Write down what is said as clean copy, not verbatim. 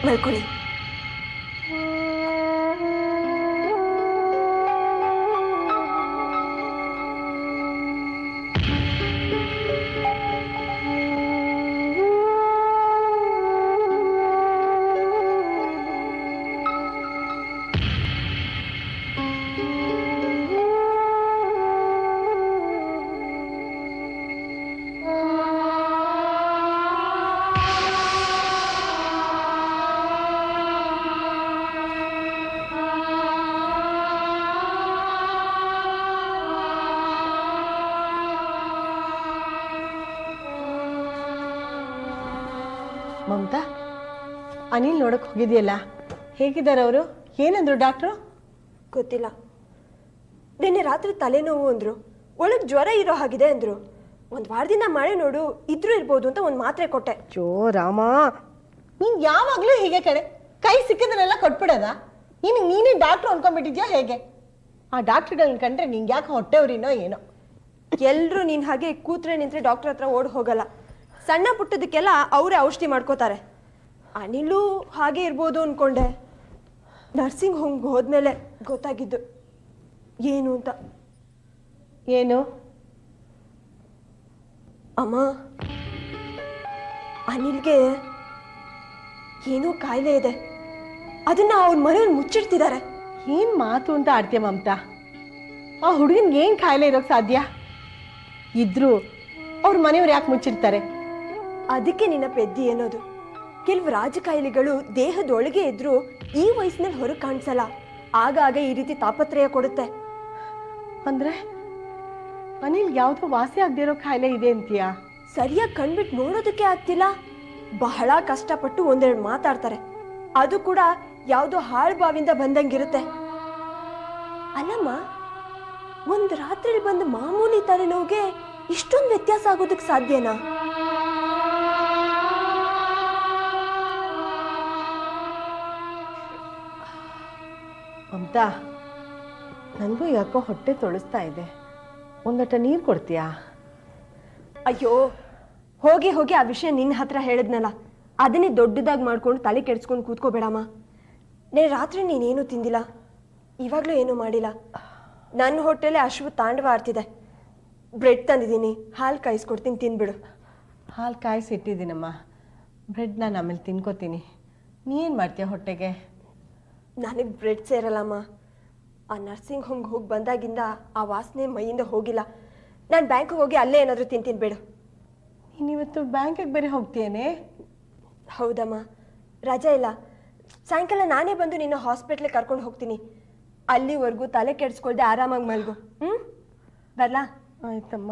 ಮಲ್ಕೊಳ್ಳಿ. ಮಮತಾ, ಅನಿಲ್ ನೋಡಕ್ ಹೋಗಿದೆಯಲ್ಲ, ಹೇಗಿದ್ದಾರೆ ಅವರು? ಏನಂದ್ರು ಡಾಕ್ಟ್ರು? ಗೊತ್ತಿಲ್ಲ. ನಿನ್ನೆ ರಾತ್ರಿ ತಲೆನೋವು ಅಂದ್ರು, ಒಳಗೆ ಜ್ವರ ಇರೋ ಹಾಗಿದೆ ಅಂದ್ರು. ಒಂದು ವಾರದಿಂದ ಮಳೆ ನೋಡು ಇದ್ರೂ ಇರ್ಬೋದು ಅಂತ ಒಂದು ಮಾತ್ರೆ ಕೊಟ್ಟೆ. ಜೋ ರಾಮ, ನೀನ್ ಯಾವಾಗ್ಲೂ ಹೀಗೆ ಕಡೆ, ಕೈ ಸಿಕ್ಕಿದ್ರೆಲ್ಲ ಕೊಟ್ಬಿಡದ? ನೀನೇ ಡಾಕ್ಟ್ರು ಅನ್ಕೊಂಡ್ಬಿಟ್ಟಿದ್ಯಾ ಹೇಗೆ? ಆ ಡಾಕ್ಟ್ರುಗಳನ್ನ ಕಂಡ್ರೆ ನಿಂಗೆ ಯಾಕೆ ಹೊಟ್ಟೆವ್ರಿನೋ ಏನೋ. ಎಲ್ಲರೂ ನೀನ್ ಹಾಗೆ ಕೂತ್ರೆ ನಿಂತ್ರೆ ಡಾಕ್ಟರ್ ಹತ್ರ ಓಡ್ ಹೋಗಲ್ಲ. ಸಣ್ಣ ಪುಟ್ಟದಕ್ಕೆಲ್ಲ ಅವರೇ ಔಷಧಿ ಮಾಡ್ಕೋತಾರೆ. ಅನಿಲು ಹಾಗೆ ಇರ್ಬೋದು ಅನ್ಕೊಂಡೆ. ನರ್ಸಿಂಗ್ ಹೋಮ್ಗೆ ಹೋದ್ಮೇಲೆ ಗೊತ್ತಾಗಿದ್ದು ಏನು ಅಂತ. ಏನು? ಅಮ್ಮ, ಅನಿಲ್ಗೆ ಏನೋ ಕಾಯಿಲೆ ಇದೆ, ಅದನ್ನ ಅವ್ರ ಮನೆಯವ್ರು ಮುಚ್ಚಿಡ್ತಿದ್ದಾರೆ. ಏನ್ ಮಾತು ಅಂತ ಆಡ್ತೀಯ ಮಮತಾ? ಆ ಹುಡುಗನ್ಗೆ ಏನ್ ಕಾಯಿಲೆ ಇರೋಕ್ ಸಾಧ್ಯ? ಇದ್ರು ಅವ್ರ ಮನೆಯವ್ರು ಯಾಕೆ ಮುಚ್ಚಿರ್ತಾರೆ? ಅದಕ್ಕೆ ನಿನ್ನ ಪೆದ್ದಿ ಅನ್ನೋದು. ಕೆಲವು ರಾಜಕಾಯಿಲೆಗಳು ದೇಹದೊಳಗೆ ಇದ್ರು ಈ ವಯಸ್ಸಿನಲ್ಲಿ ಹೊರಗೆ ಕಾಣಿಸಲ್ಲ. ಆಗಾಗ ಈ ರೀತಿ ತಾಪತ್ರಯ ಕೊಡುತ್ತೆ. ಅಂದ್ರೆ ಅನಿಲ್ ಯಾವ್ದೋ ವಾಸಿ ಆಗದೆ ಇರೋ ಕಾಯಿಲೆ ಇದೆ ಅಂತೀಯಾ? ಸರಿಯಾಗಿ ಕಣ್ಬಿಟ್ಟು ನೋಡೋದಕ್ಕೆ ಆಗ್ತಿಲ್ಲ. ಬಹಳ ಕಷ್ಟಪಟ್ಟು ಒಂದೆರಡು ಮಾತಾಡ್ತಾರೆ, ಅದು ಕೂಡ ಯಾವುದೋ ಹಾಳು ಬಾವಿಂದ ಬಂದಂಗಿರುತ್ತೆ. ಅಲ್ಲಮ್ಮ, ಒಂದ್ ರಾತ್ರಿ ಬಂದು ಮಾಮೂಲಿ ತಲೆನೋವಿಗೆ ಇಷ್ಟೊಂದು ವ್ಯತ್ಯಾಸ ಆಗೋದಕ್ಕೆ ಸಾಧ್ಯನಾ? ಮಮತಾ, ನನಗೂ ಯಾಕೋ ಹೊಟ್ಟೆ ತೊಳಸ್ತಾ ಇದೆ, ಒಂದಟ ನೀರು ಕೊಡ್ತೀಯಾ? ಅಯ್ಯೋ, ಹೋಗಿ ಹೋಗಿ ಆ ವಿಷಯ ನಿನ್ನ ಹತ್ರ ಹೇಳಿದ್ನಲ್ಲ, ಅದನ್ನೇ ದೊಡ್ಡದಾಗಿ ಮಾಡ್ಕೊಂಡು ತಲೆ ಕೆಡ್ಸ್ಕೊಂಡು ಕೂತ್ಕೋಬೇಡಮ್ಮ. ರಾತ್ರಿ ನೀನೇನು ತಿಂದಿಲ್ಲ, ಇವಾಗಲೂ ಏನೂ ಮಾಡಿಲ್ಲ. ನನ್ನ ಹೊಟ್ಟೆಲೆ ಅಶ್ವ ತಾಂಡವ ಆಡ್ತಿದೆ. ಬ್ರೆಡ್ ತಂದಿದ್ದೀನಿ, ಹಾಲು ಕಾಯಿಸ್ಕೊಡ್ತೀನಿ, ತಿನ್ಬಿಡು. ಹಾಲು ಕಾಯಿಸಿಟ್ಟಿದ್ದೀನಮ್ಮ, ಬ್ರೆಡ್ ನಾನು ಆಮೇಲೆ ತಿನ್ಕೋತೀನಿ. ನೀನು ಮಾಡ್ತೀಯ ಹೊಟ್ಟೆಗೆ? ನನಗೆ ಬ್ರೆಡ್ ಸೇರಲ್ಲಮ್ಮ. ಆ ನರ್ಸಿಂಗ್ ಹೋಮ್ಗೆ ಹೋಗಿ ಬಂದಾಗಿಂದ ಆ ವಾಸನೆ ಮೈಯಿಂದ ಹೋಗಿಲ್ಲ. ನಾನು ಬ್ಯಾಂಕಿಗೆ ಹೋಗಿ ಅಲ್ಲೇ ಏನಾದರೂ ತಿಂತೀನಿ ಬಿಡು. ನೀನಿವತ್ತು ಬ್ಯಾಂಕಿಗೆ ಬೇರೆ ಹೋಗ್ತೀಯೇನೆ? ಹೌದಮ್ಮ, ರಜೆ ಇಲ್ಲ. ಸಾಯಂಕಾಲ ನಾನೇ ಬಂದು ನಿನ್ನ ಹಾಸ್ಪಿಟ್ಲಿಗೆ ಕರ್ಕೊಂಡು ಹೋಗ್ತೀನಿ. ಅಲ್ಲಿವರೆಗೂ ತಲೆ ಕೆಡಿಸ್ಕೊಳ್ದೆ ಆರಾಮಾಗಿ ಮಲ್ಗು. ಬರ್ಲಾ? ಆಯ್ತಮ್ಮ.